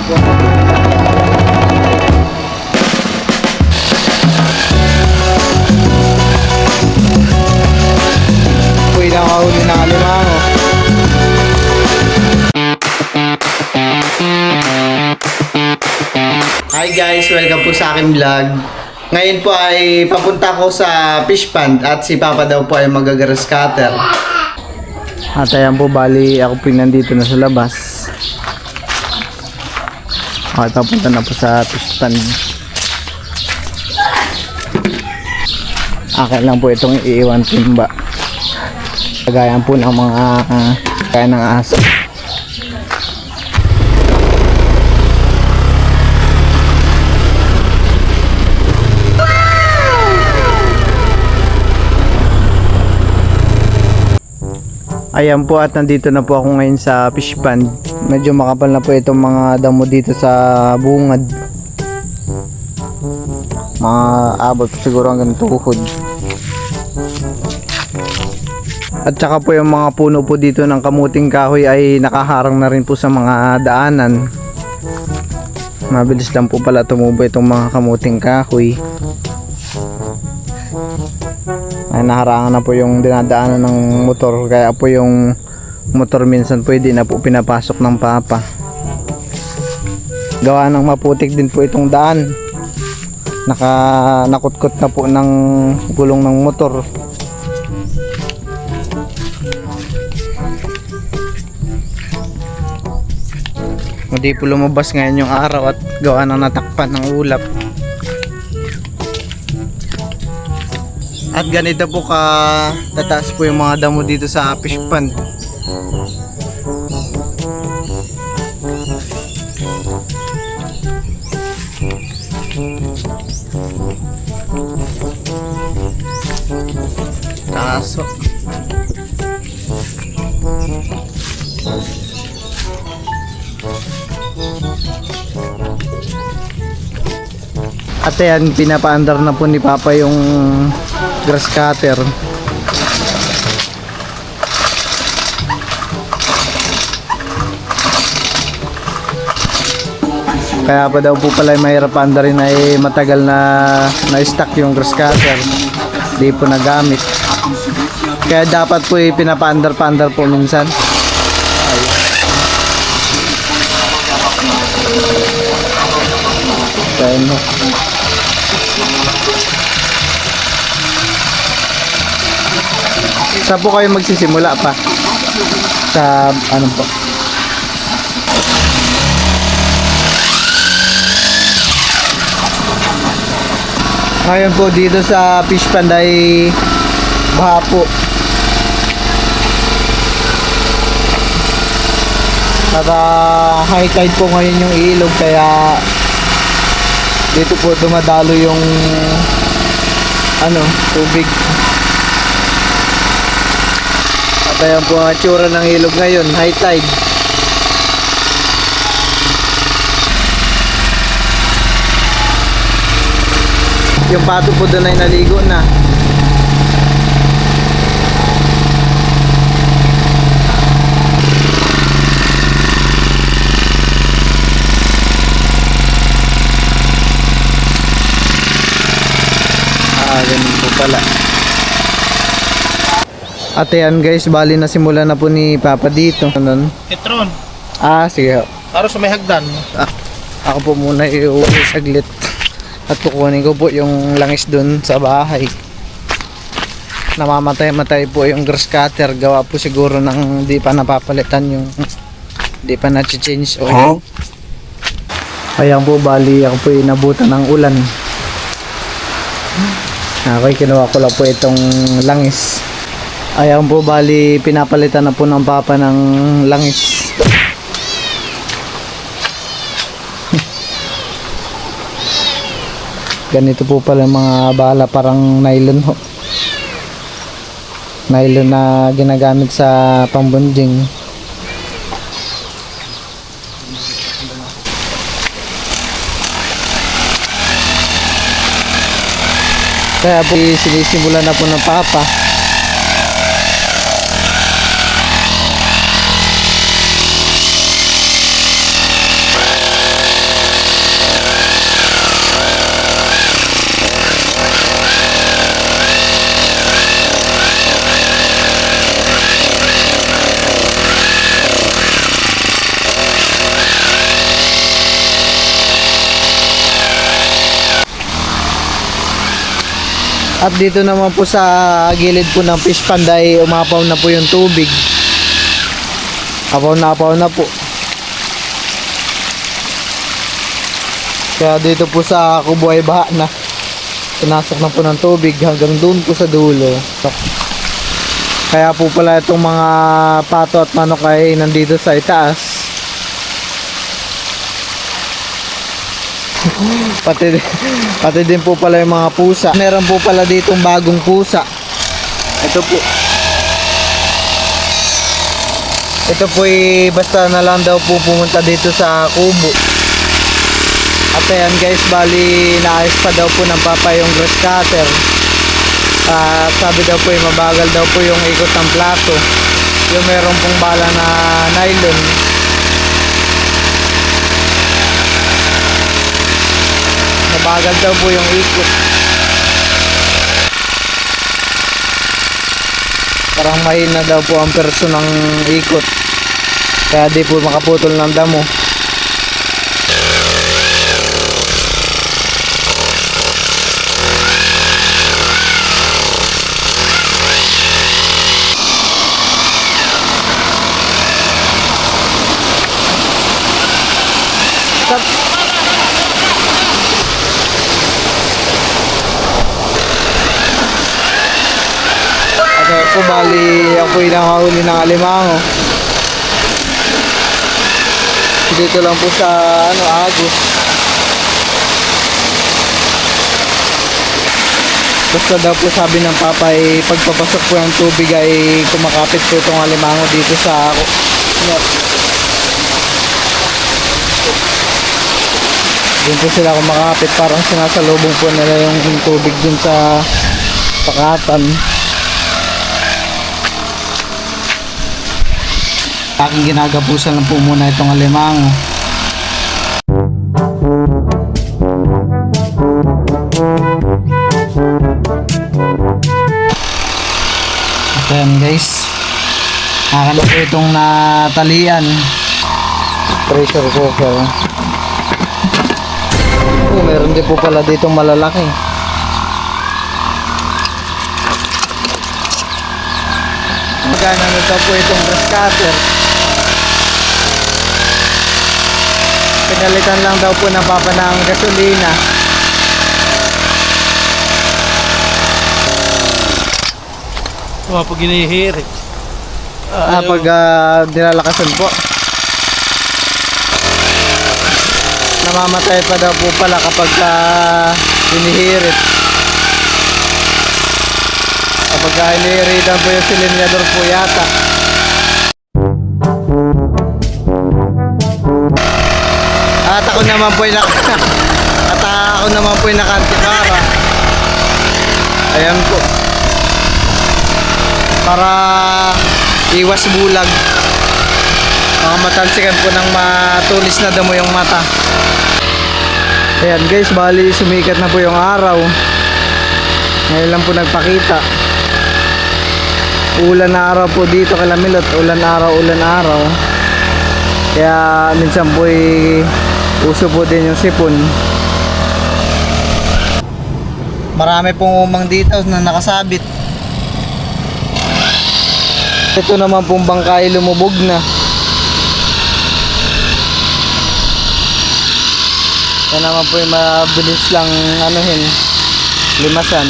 po. Uy, nakahuli na alimango. Hi guys, welcome po sa aking vlog. Ngayon po ay papunta ko sa fish pond at si Papa daw po ay magagrass cutter. At ayan po, bali ako po nandito na sa labas. Okay, papunta na po sa fish pond. Akin lang po itong iiwan timba. Kagayan po ng mga kaya ng aso. Ayan po, at nandito na po ako ngayon sa fish pond. Medyo makapal na po itong mga damo dito sa bungad. Mga abot siguro hanggang tuhod. At saka po yung mga puno po dito ng kamuting kahoy ay nakaharang na rin po sa mga daanan. Mabilis lang po pala tumubo itong mga kamuting kahoy. Ay naharangan na po yung dinadaanan ng motor, kaya po yung motor minsan pwede na po pinapasok ng papa. Gawa ng maputik din po itong daan. Nakutkot na po ng gulong ng motor. Hindi po lumabas ngayon yung araw at gawa ng natakpan ng ulap. At ganito po ka tataas po yung mga damo dito sa fish pond. Kaso at ayan, pinapaandar na po ni Papa yung grass cutter. Kaya pa daw po pala mahirap andarin ay matagal na stock yung grass cutter, di po nagamit. Kaya dapat po pinapaandar-pandar po minsan. Kaya no. Saan po kayo magsisimula pa? Sa ano po? Ngayon po dito sa fish pond ay baha po. At high tide po ngayon yung ilog, kaya dito po dumadalo yung tubig. At ayan po ang itsura ng ilog ngayon, high tide. Yung pato po doon ay naligo na. Ganun po pala. At ayan guys, bali na simula na po ni Papa dito. Petron. Sige. Para sa may hagdan. Ako po muna iuwi saglit. At kukunin ko po yung langis dun sa bahay. Namamatay-matay po yung grass cutter. Gawa po siguro ng di pa napapalitan yung di pa na-change oil. Ayan po, bali ako po inabutan ng ulan. Okay, kinuha ko lang po itong langis. Ayan po, bali pinapalitan na po ng Papa ng langis. Ganito po pala mga bala, parang nylon ho. Nylon na ginagamit sa pambunjing. Kaya po sinisimulan na po ng Papa. At dito naman po sa gilid po ng fish pond ay umapaw na po yung tubig. Apaw na po. Kaya dito po sa kubo ay baha na. Pinasok na po ng tubig hanggang doon po sa dulo. Kaya po pala itong mga pato at manok ay nandito sa itaas. Pati din po pala yung mga pusa. Meron po pala ditong bagong pusa. Ito po. Ito po basta na lang daw po pumunta dito sa kubo. At ayan guys, bali naayos pa daw po ng papa yung grass cutter. At sabi daw po mabagal daw po yung ikot ng plato. Yung meron pong bala na nylon. Mabagal daw po yung ikot. Parang mahina daw po ang perso ng ikot. Kaya di po makaputol ng damo. Po bali ako po nakahuli ng alimango dito lang po sa Agos. Basta daw po sabi ng papa ay pagpapasok po ng tubig ay kumakapit po itong alimango dito sa doon po sila kumakapit, parang sinasalubong po nila yung tubig dun sa pakatan. Aking ginagapusan lang po muna itong alimango. At ayan guys, akin na po itong natalian. Pressure cooker. Meron din po pala ditong malalaki. Magana na daw po itong grass cutter. Pinalitan lang daw po ng papa ng gasolina. Pag hinihirit. Pag nilalakasan po. Namamatay pa daw po pala kapag hinihirit. Kapag hinihiritan po yung silindador po yata. At ako naman po yung nakantikara. Ayan po. Para iwas bulag. Matansikan po ng matulis na damo yung mata. Ayan guys, bali sumikat na po yung araw. Ngayon lang po nagpakita. Ulan na araw po dito kay Lamilot. Ulan araw. Kaya minsan po uso po din yung sipon. Marami pong umang dito na nakasabit. Ito naman pong bangkay lumubog na. Yan naman po yung mabilis lang limasan.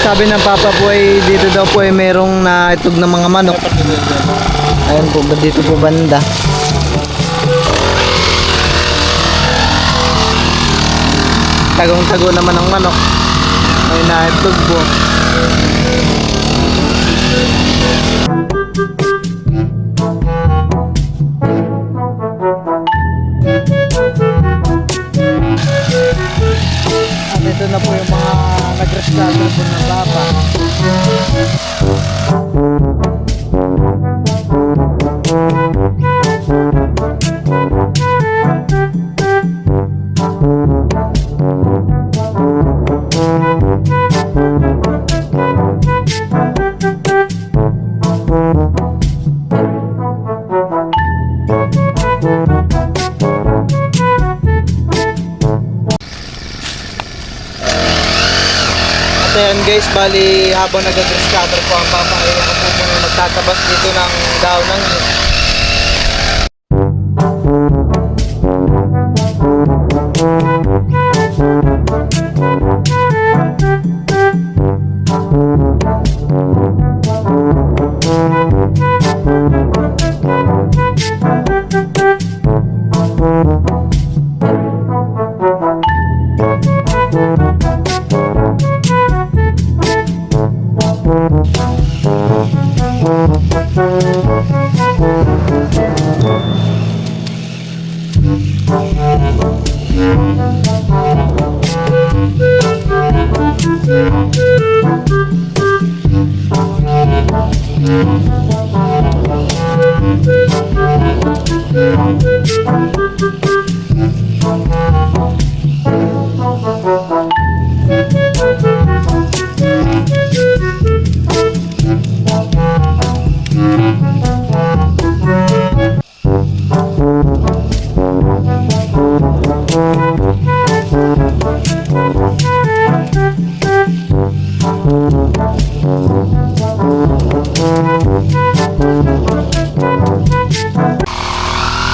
Sabi ng papa po ay dito daw po ay merong naitog ng mga manok. Ayun po, dito po banda. Tagong-tago naman ang manok. Ay naitog po. At ito na po yung mga nag-rescue po ng papa. At ayan guys, bali habang nag-grass cutter po ang papa ay ako po muna magtatabas dito ng daon ng nyug.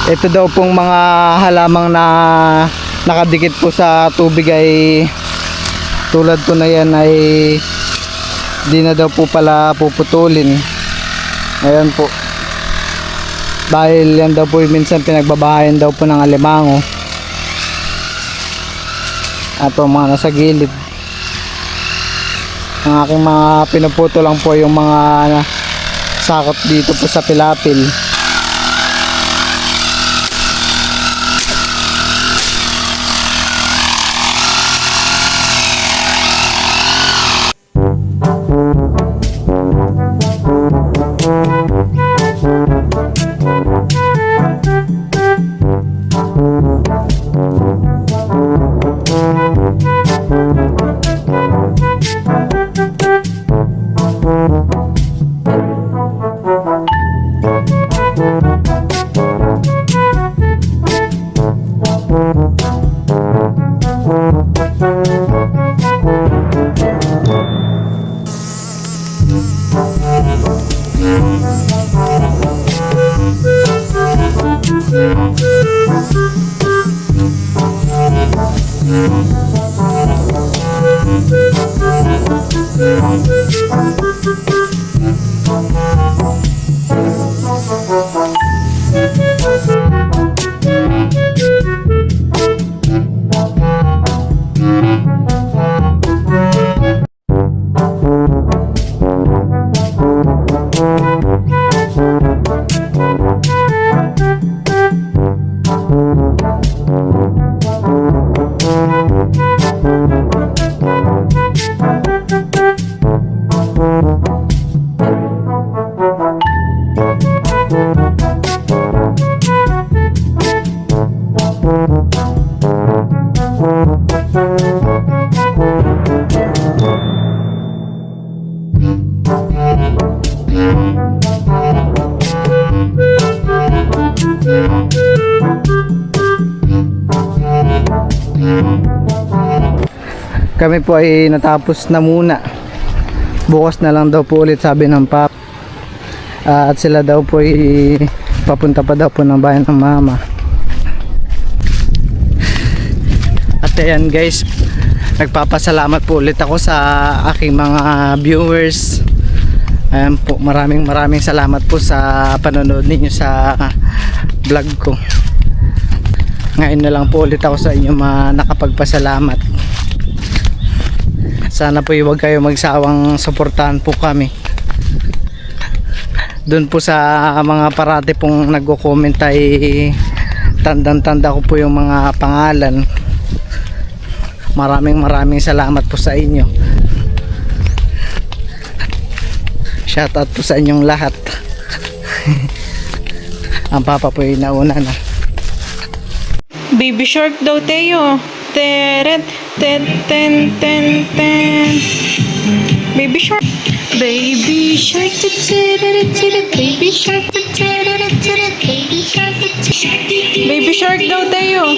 Ito daw pong mga halamang na nakadikit po sa tubig ay tulad po na yan ay di na daw po pala puputulin. Ayan po. Dahil yan daw po minsan pinagbabahayan daw po ng alimango. At po mga nasa gilid. Ang aking mga pinuputo lang po yung mga sakot dito po sa pilapil. Kami po ay natapos na muna. Bukas na lang daw po ulit sabi ng pap. At sila daw po ay papunta pa daw po ng bayan ng mama. At ayan guys, nagpapasalamat po ulit ako sa aking mga viewers. Ayan po, maraming salamat po sa panonood ninyo sa vlog ko. Ngayon na lang po ulit ako sa inyo nakapagpasalamat. Sana po huwag kayo magsawang suportahan po kami. Doon po sa mga parati pong nagko-comment ay tandang-tanda ko po yung mga pangalan. Maraming salamat po sa inyo. Shout out po sa inyong lahat. Ang papa po ay nauna na. Baby Shark daw, Teo. Teret, ten, ten, ten, ten. Baby Shark. Baby Shark, Baby Shark, Baby Shark, Baby Shark daw, Teo.